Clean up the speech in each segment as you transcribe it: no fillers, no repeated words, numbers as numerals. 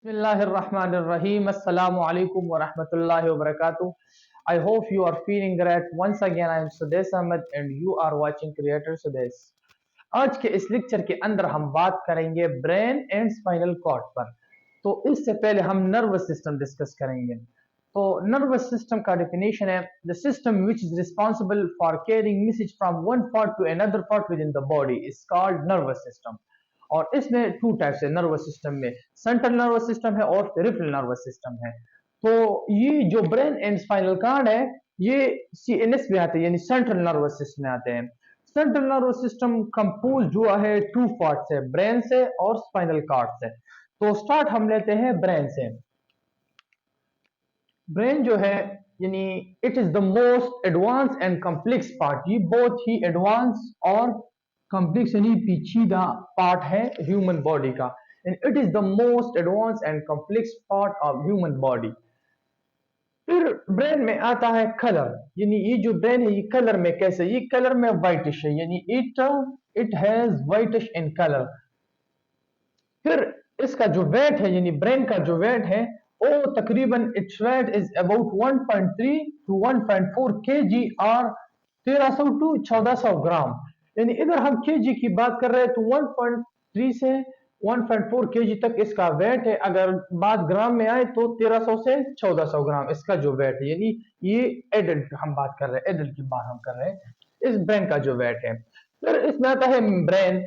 Bismillahirrahmanirrahim. Assalamu alaikum wa rahmatullahi wa barakatuh. I hope you are feeling great. Once again, I am Sudesh Ahmed and you are watching Creator Sudesh. आज के इस lecture के अंदर हम बात करेंगे brain and spinal cord पर। तो इससे पहले हम नर्वस सिस्टम डिस्कस करेंगे। तो नर्वस सिस्टम का डेफिनेशन है the system which is responsible for carrying message from one part two another part with in the body is called nervous system. और इसमें टू टाइप्स है नर्वस सिस्टम में, central nervous system है और peripheral nervous system है। तो ये जो ब्रेन एंड स्पाइनल कार्ड है ये सीएनएस में आते हैं, यानी सेंट्रल नर्वस सिस्टम में आते हैं। सेंट्रल नर्वस सिस्टम कंपोज हुआ है टू पार्ट से, ब्रेन से और स्पाइनल कार्ड से। तो स्टार्ट हम लेते हैं ब्रेन से। ब्रेन जो है यानी it is the most advance and complex part, ये बहुत ही एडवांस और कॉम्प्लेक्स यानी पेचीदा पार्ट है ह्यूमन बॉडी का। And it is the most advance and complex part of human body. फिर ब्रेन में आता है कलर, यानी ये जो ब्रेन है ये कलर में कैसे, ये कलर में व्हाइटिश है, यानी it has whitish in colour. फिर इसका जो वेट है यानी ब्रेन का जो वेट है वो तकरीबन its weight is about 1.3 two 1.4 KG और 1300 टू 1400 ग्राम। यानी इधर हम केजी की बात कर रहे हैं तो 1.3 से 1.4 केजी तक इसका वेट है। अगर बात ग्राम में आए तो 1300 से 1400 ग्राम इसका जो वेट है, यानी ये एडल्ट हम बात कर रहे हैं, एडल्ट की बात हम कर रहे हैं इस ब्रेन का जो वेट है। फिर इसमें आता है brain,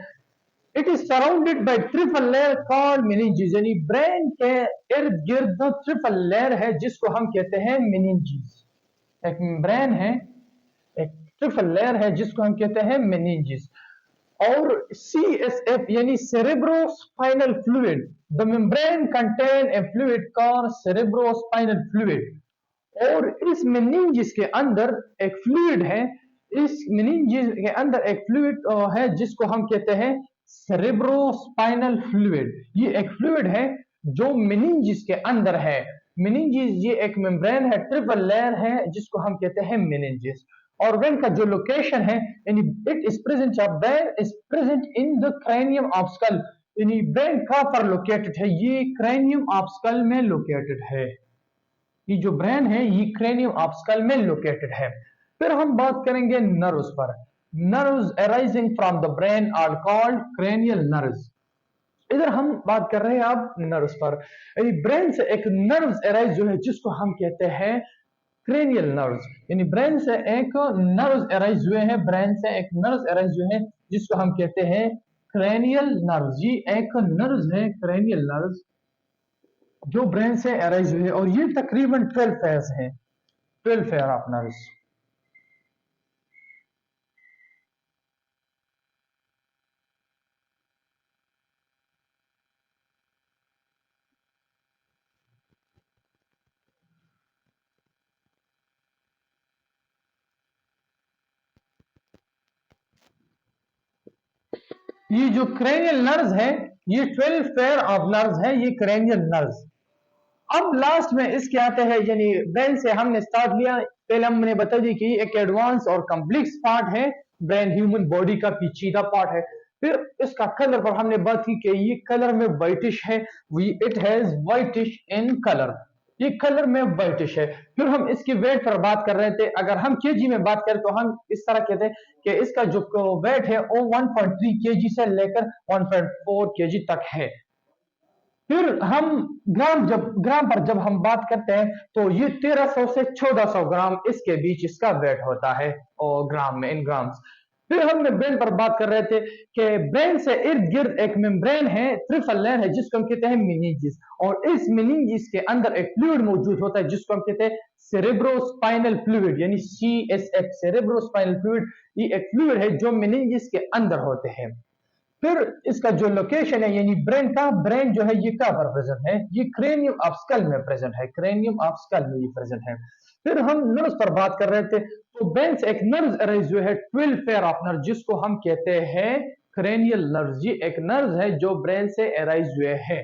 it is surrounded by triple layer called meninges, यानी ब्रेन के इर्द गिर्द ट्रिपल लेयर है जिसको हम कहते हैं मेनिंजेस। एक ब्रेन है, एक ट्रिपल लेयर है जिसको हम कहते हैं मेनिंजेस। और CSF यानी cerebrospinal fluid, the membrane contain a fluid called cerebrospinal fluid। और इस मेनिंजेस के अंदर एक फ्लूइड है, इस मेनिंजेस के अंदर एक फ्लूइड है जिसको हम कहते हैं सेरेब्रोस्पाइनल फ्लूइड। ये एक फ्लूइड है जो मेनिंजेस के अंदर है। मेनिंजेस ये एक मेम्ब्रेन है, ट्रिपल लेयर है जिसको हम कहते हैं मेनिंजेस। और ब्रेन का जो लोकेशन है यानी it is present, brain is present in the cranium of skull, यानी ब्रेन कहां पर लोकेटेड है, ये cranium ऑफ स्कल में लोकेटेड है। ये जो ब्रेन है ये cranium ऑफ स्कल में लोकेटेड है। फिर हम बात करेंगे नर्व्स पर। Nerves arising from the brain are called cranial nerves। इधर हम बात कर रहे हैं अब नर्व्स पर। ब्रेन से एक नर्व्स अराइज जो है जिसको हम कहते हैं क्रेनियल नर्व्स, यानी ब्रेन से एक नर्व्स अराइज हुए हैं, ब्रेन से एक नर्व्स अराइज हुए हैं जिसको हम कहते हैं क्रेनियल नर्व्स। ये एक नर्व्स है क्रेनियल नर्व्स जो ब्रेन से अराइज हुए हैं और ये तकरीबन 12 पेयर्स हैं, 12 पेयर ऑफ नर्व्स। ये जो क्रेनियल नर्व्स है ये 12 पेयर ऑफ नर्व्स है, ये क्रेनियल नर्व्स। अब लास्ट में इसके आते हैं, यानी ब्रेन से हमने स्टार्ट लिया, पहले हमने बता दी कि एक एडवांस और कॉम्प्लेक्स पार्ट है ब्रेन, ह्यूमन बॉडी का पेचीदा पार्ट है। फिर इसका कलर पर हमने बात की कि ये कलर में व्हाइटिश है, it has whitish in colour, ये कलर में व्हाइटिश है। फिर हम इसके वेट पर बात कर रहे थे, अगर हम केजी में बात करें तो हम इस तरह कहते हैं कि इसका जो वेट है वो 1.3 केजी से लेकर 1.4 केजी तक है। फिर हम ग्राम पर जब हम बात करते हैं तो ये 1300 से 1400 ग्राम इसके बीच इसका वेट होता है और ग्राम में, इन ग्राम्स। फिर हमने ब्रेन पर बात कर रहे थे कि ब्रेन से इर्द गिर्द एक मेम्ब्रेन है, ट्रिपल लेयर है जिसको हम कहते हैं मेनिंजेस। और इस मेनिंजेस के अंदर एक फ्लूइड मौजूद होता है जिसको हम कहते हैं सेरेब्रोस्पाइनल फ्लूइड, यानी CSF, सेरेब्रोस्पाइनल फ्लूइड। ये एक फ्लूइड है जो मेनिंजेस के अंदर होते हैं। फिर इसका जो लोकेशन है यानी ब्रेन का, ब्रेन जो है ये कहां पर प्रेजेंट है, ये क्रेनियम ऑफ स्कल में प्रेजेंट है, क्रेनियम ऑफ स्कल में ये प्रेजेंट है। फिर हम नर्व्स पर बात कर रहे थे, तो ब्रेन से एक नर्व्स अराइज हुए है 12 पेयर ऑफ नर्व जिसको हम कहते हैं क्रेनियल नर्व्स। ये एक नर्व्स है जो ब्रेन से अराइज हुए हैं।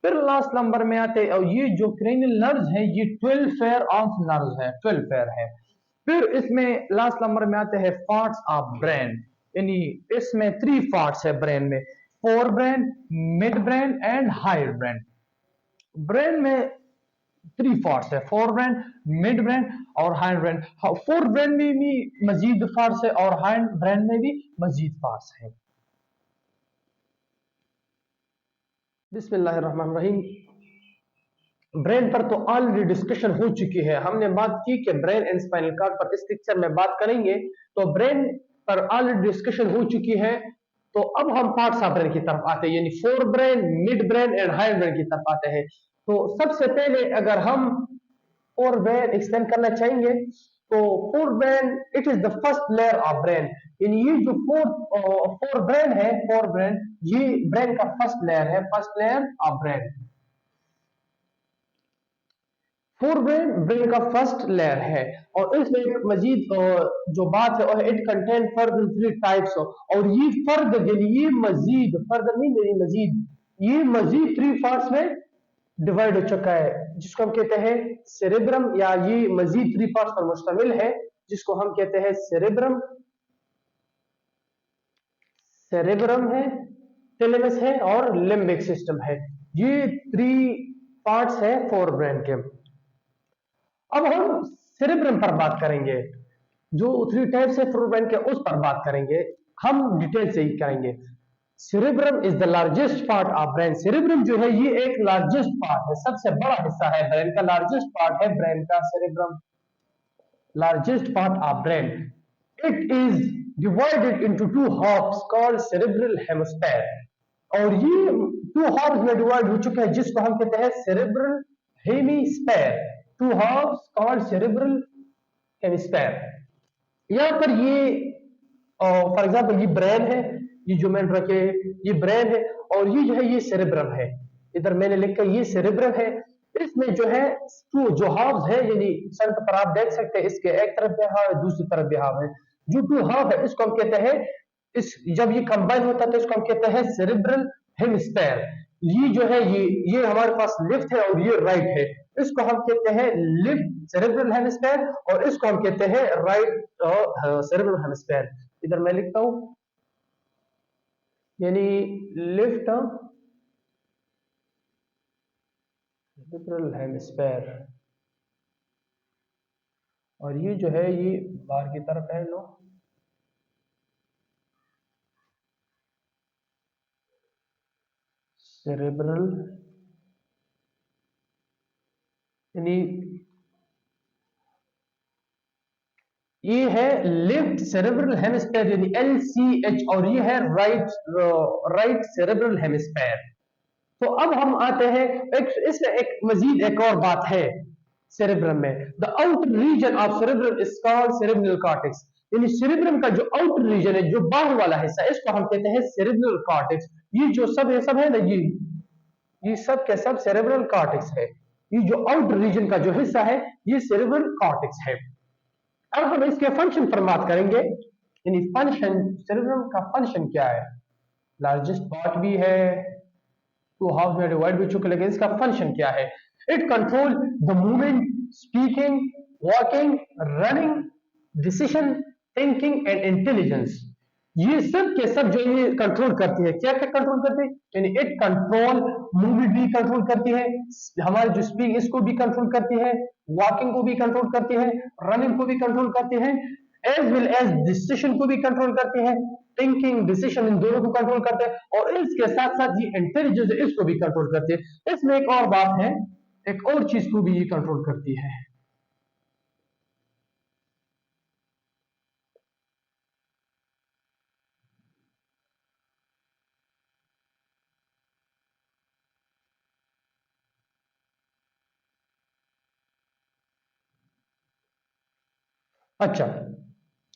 फिर लास्ट नंबर में आते हैं और ये जो क्रेनियल नर्व्स है ये 12 पेयर ऑफ नर्व्स है, 12 पेयर है। फिर इसमें लास्ट नंबर में आते हैं पार्ट्स ऑफ ब्रेन, यानी इसमें 3 पार्ट्स है ब्रेन में, fore brain, mid brain and higher brain. Brain में थ्री पार्ट्स है, फोर ब्रेन, मिड ब्रेन और हाइंड ब्रेन। फोर ब्रेन में भी मजीद पार्ट्स है और हाइंड ब्रेन में भी मजीद पार्ट्स है। बिस्मिल्लाहिर्रहमानिर्रहीम। ब्रेन पर तो ऑलरेडी डिस्कशन हो चुकी है, हमने बात की कि ब्रेन एंड स्पाइनल कॉर्ड पर इस लेक्चर में बात करेंगे। तो ब्रेन पर ऑलरेडी डिस्कशन हो चुकी है, तो अब हम पार्ट्स ऑफ ब्रेन की तरफ आते हैं, यानी four brain, mid brain and hind brain की तरफ आते हैं। तो सबसे पहले अगर हम फोर ब्रेन एक्सप्लेन करना चाहेंगे, तो fore brain it is the first layer of brain, यानी ये जो फोर ब्रेन है, फोर ब्रेन ये ब्रेन का फर्स्ट लेयर है, first layer of brain. Fore brain brain का फर्स्ट लेयर है, और इसमें एक मजीद जो बात है it contain further three types, और ये फर्दर यानी ये मजीद फर्दर नहीं यानी मजीद, ये मजीद थ्री पार्ट्स में डिवाइड हो चुका है, जिसको हम कहते हैं सेरेब्रम, या ये मजीद थ्री पार्ट्स पर मुश्तमिल है, जिसको हम कहते हैं सेरेब्रम, सेरेब्रम है, थैलेमस है और लिम्बिक सिस्टम है। ये थ्री पार्ट्स है फोर ब्रेन के। अब हम सेरेब्रम पर बात करेंगे, जो थ्री टाइप्स है फोर ब्रेन के उस पर बात करेंगे, हम डिटेल से ही करेंगे। Cerebrum is the largest part of brain. Cerebrum जो है ये एक लार्जेस्ट पार्ट है, सबसे बड़ा हिस्सा है ब्रेन का, लार्जेस्ट पार्ट है ब्रेन का cerebrum, largest part of brain. It is divided into two halves called cerebral hemisphere, और ये टू हाफ्स में डिवाइड हो चुके हैं, जिसको हम कहते हैं cerebral hemisphere, two halves called cerebral hemisphere. यहाँ पर ये फॉर एग्जांपल ये ब्रेन है, ये जो मैंने रखे ये ब्रेन है, और ये जो है ये सेरेब्रम है, इधर मैंने लिखा ये सेरेब्रम है। इसमें जो है टू जो हाफ्स है, यानी सेंटर पर आप देख सकते हैं, इसके एक तरफ भी हाफ है, दूसरी तरफ भी हाफ है। जो टू हाफ है इसको हम कहते हैं, इस जब ये कंबाइन होता है तो इसको हम कहते हैं सेरेब्रल हेमिस्फीयर। ये जो है ये हमारे पास लेफ्ट है और ये राइट है, इसको हम कहते हैं लेफ्ट सेरेब्रल हेमिस्फीयर, और इसको हम कहते हैं राइट सेरेब्रल हेमिस्फीयर। इधर मैं लिखता हूं, यानी लेफ्ट सेरेब्रल हेमिस्फीयर, और ये जो है ये बाहर की तरफ है लो, सेरेब्रल यानी ये है लेफ्ट सेरेब्रल हेमिस्फीयर यानी LCH, और ये है राइट सेरेब्रल हेमिस्फीयर। तो अब हम आते हैं इसमें एक मजीद एक और बात है सेरेब्रम में, the outer region of cerebrum is called cerebral cortex, यानी सेरेब्रम का जो आउटर रीजन है, जो बाहर वाला हिस्सा, इसको हम कहते हैं सेरेब्रल कॉर्टेक्स। ये जो सब है ना, ये सब के सब सेरेब्रल कॉर्टेक्स है। ये जो आउटर रीजन का जो हिस्सा है ये सेरेब्रल कॉर्टेक्स है। अब हम इसके फंक्शन पर बात करेंगे, यानी फंक्शन सेरेब्रम का फंक्शन क्या है। लार्जेस्ट पार्ट भी है, टू हाफ में डिवाइड भी चुके, लेकिन इसका फंक्शन क्या है। It control the movement, speaking, walking, running, decision, thinking and intelligence. ये सब के सब जो ये कंट्रोल करती है, क्या क्या कंट्रोल करती है, यानी इट कंट्रोल मूवमेंट भी कंट्रोल करती है, हमारे जो स्पीक इसको भी कंट्रोल करती है, वॉकिंग को भी कंट्रोल करती है, रनिंग को भी कंट्रोल करती है, एज वेल एज डिसीजन को भी कंट्रोल करती है, थिंकिंग, डिसीजन इन दोनों को कंट्रोल करते हैं, और इसके साथ साथ ये इंटेलिजेंस इसको भी कंट्रोल करते हैं। इसमें एक और बात है, एक और चीज को भी ये कंट्रोल करती है। अच्छा,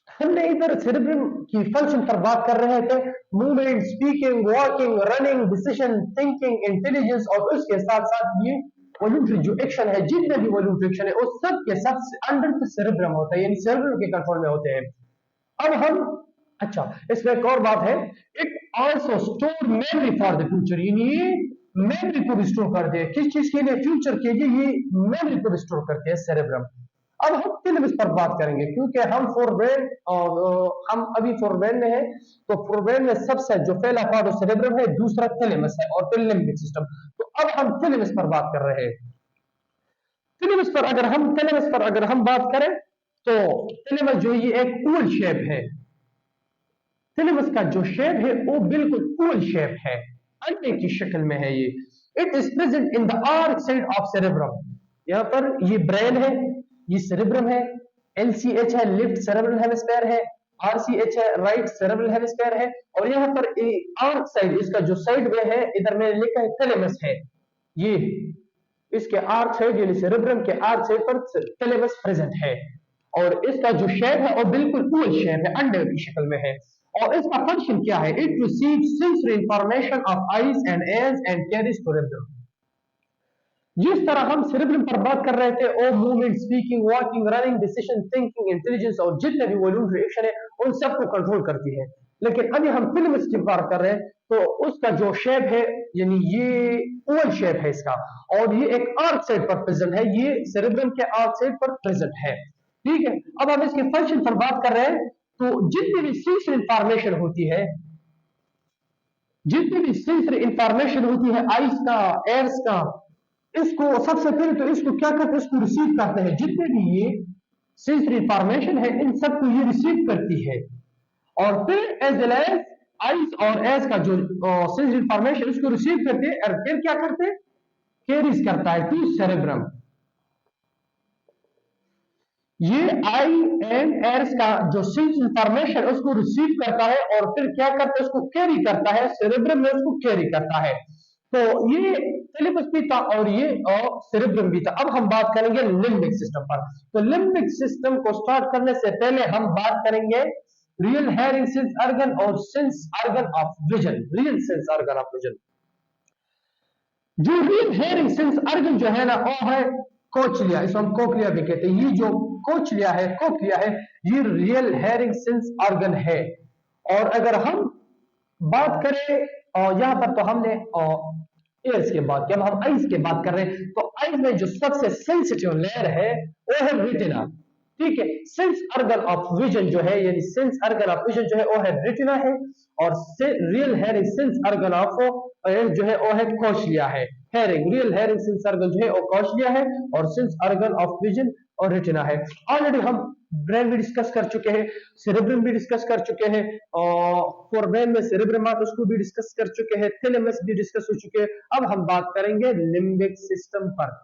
हमने इधर सेरेब्रम की फंक्शन पर बात कर रहे थे, movement, speaking, walking, running, decision, thinking, intelligence, और उसके साथ साथ ये वॉल्यूंटरी जो एक्शन है, जितने भी वॉल्यूंटरी एक्शन है, उस सब के सब अंडर द सेरेब्रम होता है, यानी सेरेब्रम के कंट्रोल में होते हैं। अब हम अच्छा, इसमें एक और बात है, it also store memory for the future, यानी ये मेमोरी को भी स्टोर करते हैं। किस चीज के लिए, फ्यूचर के लिए ये मेमोरी को भी स्टोर करते हैं सेरेब्रम। अब हम थैलेमस पर बात करेंगे, क्योंकि हम फोरब्रेन हम अभी फोरब्रेन में है, तो फोरब्रेन में सबसे जो पहला पार्ट वो सेरेब्रम है, दूसरा थैलेमस है और फिर लिम्बिक सिस्टम। तो अब हम थैलेमस पर बात कर रहे हैं। थैलेमस पर अगर हम बात करें तो थैलेमस जो ये एक ओवल शेप है। थैलेमस का जो शेप है वो बिल्कुल ओवल शेप है, अंडे की शक्ल में है ये। It is present in the arc side of cerebrum. यहाँ पर ये ब्रेन है, ये सेरेब्रम है, एलसीएच है लेफ्ट सेरेब्रल हेमिस्फीयर है, आरसीएच है राइट सेरेब्रल हेमिस्फीयर है, और यहाँ पर आर्क साइड इसका जो साइड में है, इधर मैंने लिखा है थैलेमस है। ये इसके आर्क साइड यानी सेरेब्रम के आर्क साइड पर थैलेमस प्रेजेंट है, और इसका जो शेप है वो बिल्कुल ओवल शेप है, अंडे की शक्ल में है। और इसका फंक्शन क्या है? It receives sensory information of eyes and ears and carries to cerebrum. जिस तरह हम सेरेब्रम पर बात कर रहे थे, ओ movement, speaking, walking, running, decision, thinking, intelligence और जितने भी वॉल्यूंटरी एक्शन है उन सबको कंट्रोल करती है। लेकिन अभी हम थैलेमस की बात कर रहे हैं, तो उसका जो शेप है यानी ये ओवल शेप है इसका, और ये एक आर्क साइड पर प्रेजेंट है, ये सेरेब्रम के आर्क साइड पर प्रेजेंट है। ठीक है, अब हम इसके फंक्शन पर बात कर रहे हैं। तो जितनी भी सेंसरी इंफॉर्मेशन होती है, जितनी भी सेंसरी इंफॉर्मेशन होती है आइस का, एयर्स का, इसको सबसे पहले तो इसको क्या करते हैं, इसको रिसीव करते हैं। जितने भी ये सेंसरी इंफॉर्मेशन है इन सबको ये रिसीव करती है, और फिर एज वेल एज आइस और एस का जो सेंसरी इंफॉर्मेशन इसको रिसीव करते हैं, और फिर क्या करते हैं, कैरीज करता है टू सेरेब्रम। ये आई एंड एयर्स का जो सेंसरी इंफॉर्मेशन उसको रिसीव करता है, और फिर क्या करता है, उसको कैरी करता है सेरेब्रम में, उसको कैरी करता है। तो ये थैलेमस भी था और ये सेरेब्रम भी था। अब हम बात करेंगे लिम्बिक सिस्टम पर। तो लिम्बिक सिस्टम को स्टार्ट करने से पहले हम बात करेंगे रियल हेयरिंग सेंस ऑर्गन और sense organ of vision. Real sense organ of vision, जो रियल हेयरिंग सेंस ऑर्गन जो है ना, वो है कोचलिया, इसको हम कोक्लिया भी कहते हैं। ये जो कोचलिया है, कोक्लिया है, ये रियल हेयरिंग सेंस ऑर्गन है। और अगर हम बात करें यहाँ पर, तो हमने एयर्स की बात की, अब हम आइज की बात कर रहे हैं। तो आइज में जो सबसे सेंसिटिव लेयर है वो है रेटिना। ठीक है, सेंस ऑर्गन ऑफ विजन जो है, यानी सेंस ऑर्गन ऑफ विजन जो है वो है रेटिना है, और real hearing sense organ of जो है वो है कोचलिया है। Hearing, real hearing sense organ जो है वो कोचलिया है, और सेंस ऑर्गन ऑफ विजन और रेटिना है। ऑलरेडी हम ब्रेन भी डिस्कस कर चुके हैं, सेरेब्रम भी डिस्कस कर चुके हैं, और फोरब्रेन में सेरेब्रम आता उसको भी डिस्कस कर चुके हैं, थैलेमस भी डिस्कस हो चुके हैं। अब हम बात करेंगे लिम्बिक सिस्टम पर।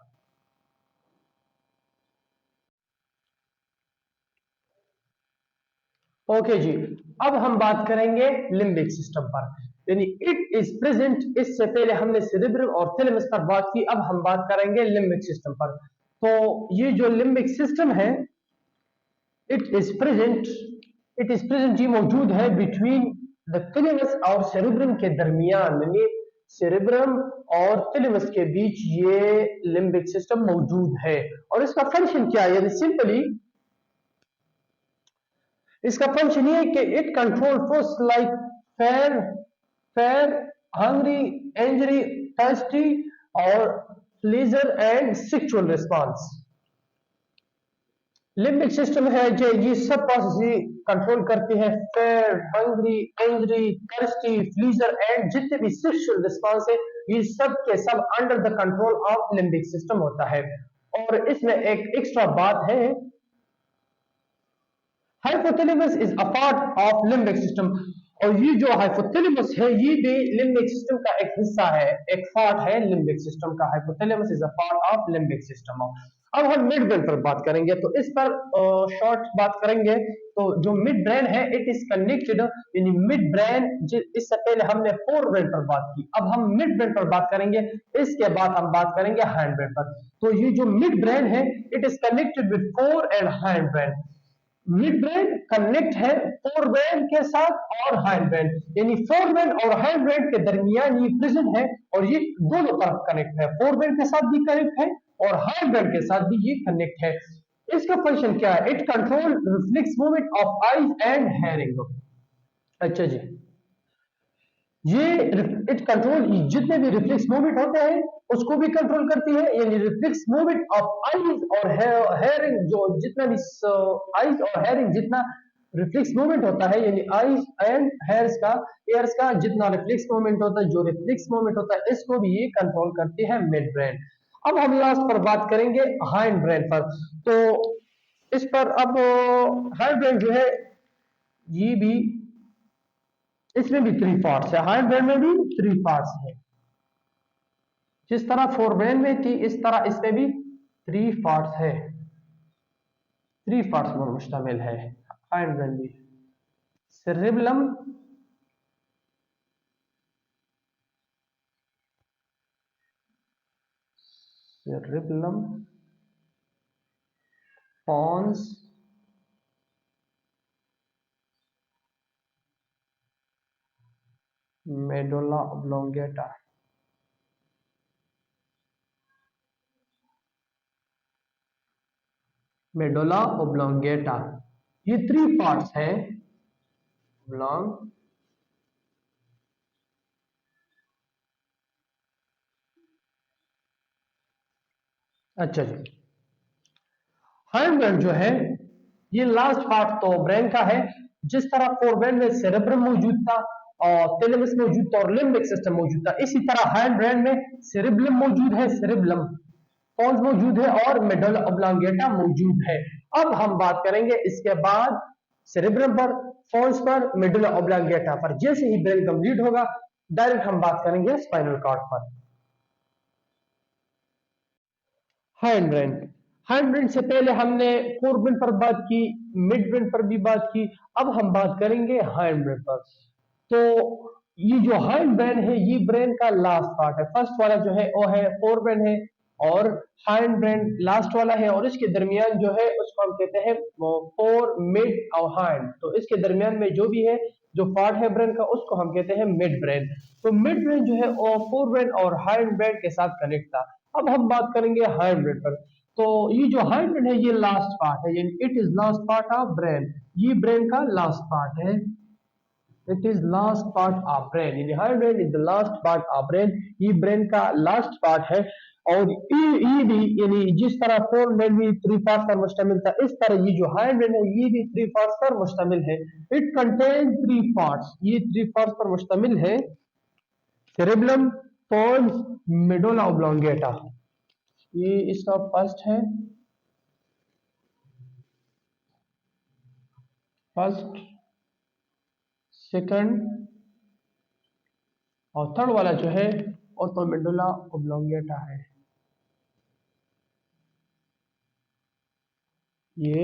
ओके जी, अब हम बात करेंगे लिम्बिक सिस्टम पर, यानी इट इज प्रेजेंट। इससे पहले हमने सेरेब्रम और थैलेमस पर बात की, अब हम बात करेंगे लिम्बिक सिस्टम पर। तो ये जो लिम्बिक सिस्टम है, इट इज प्रेजेंट, ये मौजूद है बिटवीन द थैलेमस और सेरेब्रम के दरमियान, यानी सेरेब्रम और थैलेमस के बीच ये लिम्बिक सिस्टम मौजूद है। और इसका फंक्शन क्या है, यानी सिंपली इसका फंक्शन ये है कि it control force like fear, hungry, angry, thirsty और pleasure and sexual response. Limbic system है जो ये सब प्रोसेस कंट्रोल करती है, fear, hungry, angry, thirsty, pleasure and जितने भी सेक्सुअल रिस्पॉन्स है, ये सब के सब under the control of limbic system होता है। और इसमें एक एक्स्ट्रा बात है, hypothalamus is a part of limbic system, और ये जो हाइपोथैलेमस है ये भी लिम्बिक सिस्टम का एक हिस्सा है, एक पार्ट है लिम्बिक सिस्टम का। Hypothalamus is a part of limbic system. अब हम मिड ब्रेन पर बात करेंगे, तो इस पर शॉर्ट बात करेंगे। तो जो मिड ब्रेन है, इट इज कनेक्टेड, यानी मिड ब्रेन, इससे पहले हमने फोर ब्रेन पर बात की, अब हम मिड ब्रेन पर बात करेंगे, इसके बाद हम बात करेंगे हैंड ब्रेन पर। तो ये जो मिड ब्रेन है, it is connected with four and hind brain. Mid brain connect है फोर ब्रेन के साथ और हैंड ब्रेन, यानी फोर ब्रेन और हैंड ब्रेन के दरमियान ये प्रेजेंट है, और ये दोनों तरफ कनेक्ट है, फोर ब्रेन के साथ भी कनेक्ट है और हैंड ब्रेन के साथ भी ये कनेक्ट है। इसका फंक्शन क्या है? It control reflex movement of eyes and hearing. अच्छा जी, ये इट कंट्रोल जितने भी रिफ्लेक्स मूवमेंट होते हैं उसको भी कंट्रोल करती है, यानी रिफ्लेक्स मूवमेंट ऑफ आईज और हेयरिंग, जो जितना भी आईज और हेयरिंग जितना रिफ्लेक्स मूवमेंट होता है, यानी आईज एंड हेयर्स का जितना रिफ्लेक्स मूवमेंट होता है, जो रिफ्लेक्स मूवमेंट होता है इसको भी ये कंट्रोल करती है मिड ब्रेन। अब हम लास्ट पर बात करेंगे हाइंड ब्रेन पर। तो इस पर अब हाइंड ब्रेन जो है ये भी, इसमें भी 3 पार्ट्स है, हाइंड ब्रेन में भी 3 पार्ट्स है। जिस तरह फोर ब्रेन में थी इस तरह इसमें भी 3 पार्ट्स है, 3 पार्ट्स पर मुश्तमिल है हाइंड ब्रेन भी। Cerebellum, cerebellum, pons, medulla oblongata. Medulla oblongata, ये 3 पार्ट्स हैं। ऑब्लोंग, अच्छा जी, हाइंड ब्रेन जो है ये लास्ट पार्ट तो ब्रेन का है। जिस तरह फोर ब्रेन में सेरेब्रम मौजूद था और थैलेमस मौजूद था और लिम्बिक सिस्टम मौजूद था, इसी तरह हाइंड ब्रेन में सेरेब्रम मौजूद है, सेरेब्रम, पॉन्स मौजूद है और मेडुला ऑब्लोंगेटा मौजूद है। अब हम बात करेंगे इसके बाद सेरेब्रम पर, पॉन्स पर, मेडुला ऑब्लोंगेटा पर। जैसे ही ब्रेन कंप्लीट होगा डायरेक्ट हम बात करेंगे स्पाइनल कॉर्ड पर। हाइंड ब्रेन, हाइंड ब्रेन से पहले हमने फोर ब्रेन पर बात की, मिड ब्रेन पर भी बात की, अब हम बात करेंगे हाइंड ब्रेन पर। तो ये जो हाइंड ब्रेन है ये ब्रेन का लास्ट पार्ट है। फर्स्ट वाला जो है वो है फोर ब्रेन है और हाइंड ब्रेन लास्ट वाला है, और इसके दरमियान जो है उसको हम कहते हैं फोर, मिड और हाइंड। तो इसके दरमियान में जो भी है, जो पार्ट है ब्रेन का, उसको हम कहते हैं मिड ब्रेन। तो मिड ब्रेन जो है वो फोर ब्रेन और हाइंड ब्रेन के साथ कनेक्ट था। अब हम बात करेंगे हाइंड ब्रेन पर। तो ये जो हाइंड ब्रेन है ये लास्ट पार्ट है, यानी it is last part of brain, ये ब्रेन का लास्ट पार्ट है। It is last part of brain, यानी hind brain is the last part of brain, ये ब्रेन का लास्ट पार्ट है। और ये भी, यानी जिस तरह फोर ब्रेन भी 3 पार्ट्स पर मुश्तमिल था, इस तरह ये जो हाइंड ब्रेन है ये भी 3 पार्ट्स पर मुश्तमिल है। इट कंटेन 3 पार्ट्स, ये 3 पार्ट्स पर मुश्तमिल है। सेरेब्रम, पोन्स, मेडुला ऑब्लोंगेटा, ये इसका फर्स्ट है, फर्स्ट, सेकंड और थर्ड वाला जो है वो तो मेडुला ऑब्लोंगेटा है। ये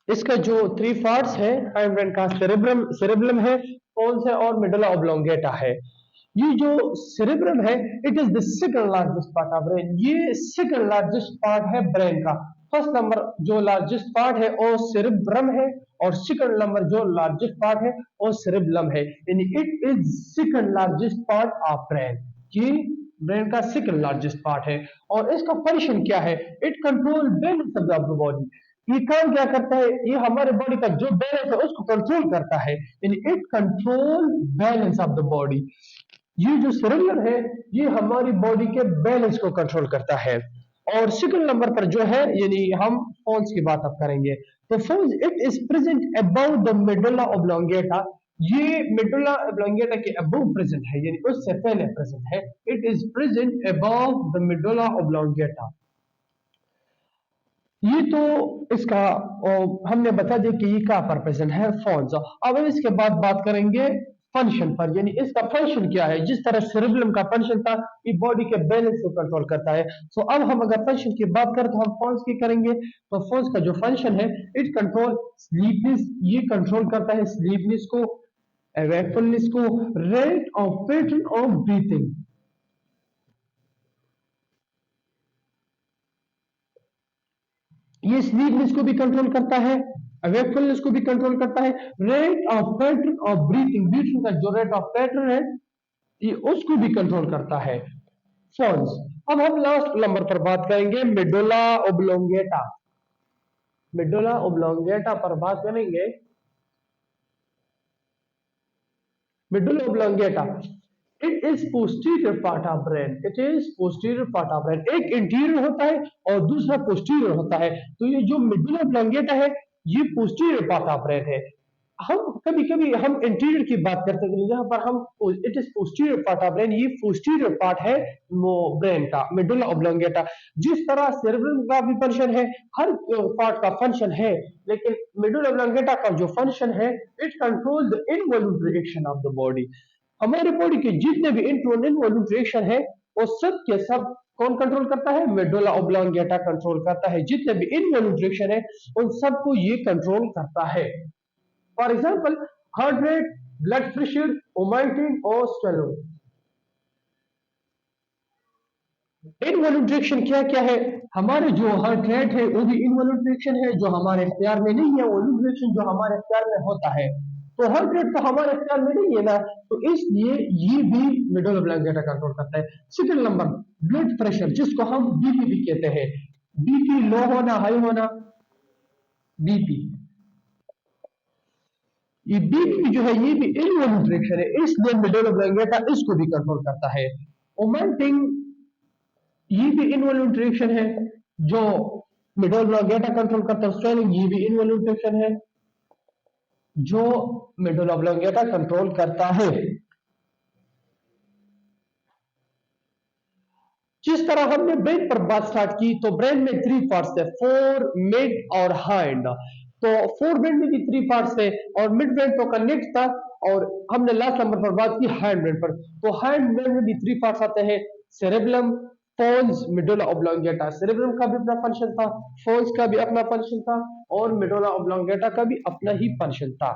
इसका जो 3 पार्ट्स है हाइंड ब्रेन का, सेरेब्रम, सेरेब्रम है, पोन्स है और मेडुला ऑब्लोंगेटा है। ये जो सेरेब्रम है it is the second largest part of brain, ये सेकंड लार्जेस्ट पार्ट है ब्रेन का। फर्स्ट नंबर जो लार्जेस्ट पार्ट है वो सेरेब्रम है और सेकंड नंबर जो लार्जेस्ट पार्ट है वो सेरेब्रम है, यानी it is second largest part of brain. ये ब्रेन का सेकंड लार्जेस्ट पार्ट है। और इसका फंक्शन क्या है? It control balance of the body. ये काम क्या करता है? ये हमारे बॉडी का जो बैलेंस है उसको कंट्रोल करता है, यानी it control balance of the body. ये जो सेरेब्रम है ये हमारी बॉडी के बैलेंस को कंट्रोल करता है। और सेकंड नंबर पर जो है, यानी हम फोन्स की बात अब करेंगे, तो phones it is present above the medulla oblongata, ये मेडुला ऑब्लोंगेटा के अबव प्रेजेंट है, यानी उससे पहले प्रेजेंट है। It is present above the medulla oblongata. ये तो इसका हमने बता दिया कि ये क्या पर प्रेजेंट है, फोन्स। अब हम इसके बाद बात करेंगे फंक्शन पर, यानी इसका फंक्शन क्या है। जिस तरह सेरेब्रम का फंक्शन था ये बॉडी के बैलेंस को कंट्रोल करता है। सो अब हम अगर फंक्शन की बात करें तो हम फोन्स की करेंगे। तो फोन्स का जो फंक्शन है इट कंट्रोल स्लीपनेस, ये कंट्रोल करता है स्लीपनेस को, wakefulness को, rate of pattern of breathing, ये स्लीपनेस को भी कंट्रोल करता है, अवेकफुलनेस को भी कंट्रोल करता है, rate of pattern of breathing, breathing का जो रेट ऑफ पैटर्न है ये उसको भी कंट्रोल करता है फोन्स। अब हम लास्ट नंबर पर बात करेंगे मेडुला ओब्लोंगेटा। मेडुला ओब्लोंगेटा पर बात करेंगे। medulla oblongata, it is posterior part of brain, it is posterior part of brain। एक इंटीरियर होता है और दूसरा पोस्टीरियर होता है, तो ये जो medulla oblongata है ये पोस्टीरियर पार्ट ऑफ ब्रेन है। हम कभी कभी हम इंटीरियर की बात करते हैं जहां पर हम it is posterior part of brain, ये पोस्टीरियर पार्ट है वो ब्रेन का मेडुला ऑब्लोंगेटा। जिस तरह सेरेब्रम का भी फंक्शन है, हर पार्ट का फंक्शन है, लेकिन मेडुला ऑब्लोंगेटा का जो फंक्शन है it control the involuntary action of the body. हमारे बॉडी के जितने भी इनवॉल्यूंटरी एक्शन है वो सब के सब कौन कंट्रोल करता है? मेडुला ऑब्लोंगेटा कंट्रोल करता है। जितने भी इनवॉल्यूंटरी एक्शन है उन सबको ये कंट्रोल करता है। For example heart rate, blood pressure, vomiting और स्वेलो। इनवॉल्यूंटरी एक्शन क्या क्या है? हमारे जो हार्ट रेट है वो भी इनवॉल्यूंटरी एक्शन है जो हमारे इख्तियार में नहीं है, वॉल्यूंटरी एक्शन जो हमारे इख्तियार में होता है। तो हार्ट रेट तो हमारे इख्तियार में नहीं है ना, तो इसलिए ये भी मेडुला ऑब्लोंगेटा कंट्रोल करता है। सेकंड नंबर ब्लड प्रेशर, जिसको हम बीपी भी कहते हैं। बीपी लो होना, हाई होना, बीपी, ये बीपी जो है ये भी इनवॉल्यूंटरी एक्शन है, इसलिए मेडुला ऑब्लोंगेटा इसको भी कंट्रोल करता है। ओमेंटिंग, ये भी इनवॉल्यूंटरी एक्शन है जो मेडुला ऑब्लोंगेटा कंट्रोल करता है। स्वेलिंग, ये भी इनवॉल्यूंटरी एक्शन है जो मेडुला ऑब्लोंगेटा कंट्रोल करता है। जिस तरह हमने ब्रेन पर बात स्टार्ट की, तो ब्रेन में 3 पार्ट्स है, फोर, मिड और हाइंड। तो फोर ब्रेन में भी 3 पार्ट्स है और मिड ब्रेन तो कनेक्ट था, और हमने लास्ट नंबर पर बात की हाइंड ब्रेन पर। तो हाइंड ब्रेन में भी 3 पार्ट्स आते हैं, cerebellum, phones, medulla oblongata. Cerebrum का भी अपना फंक्शन था, फोन्स का भी अपना फंक्शन था और मेडुला ऑब्लोंगेटा का भी अपना ही फंक्शन था।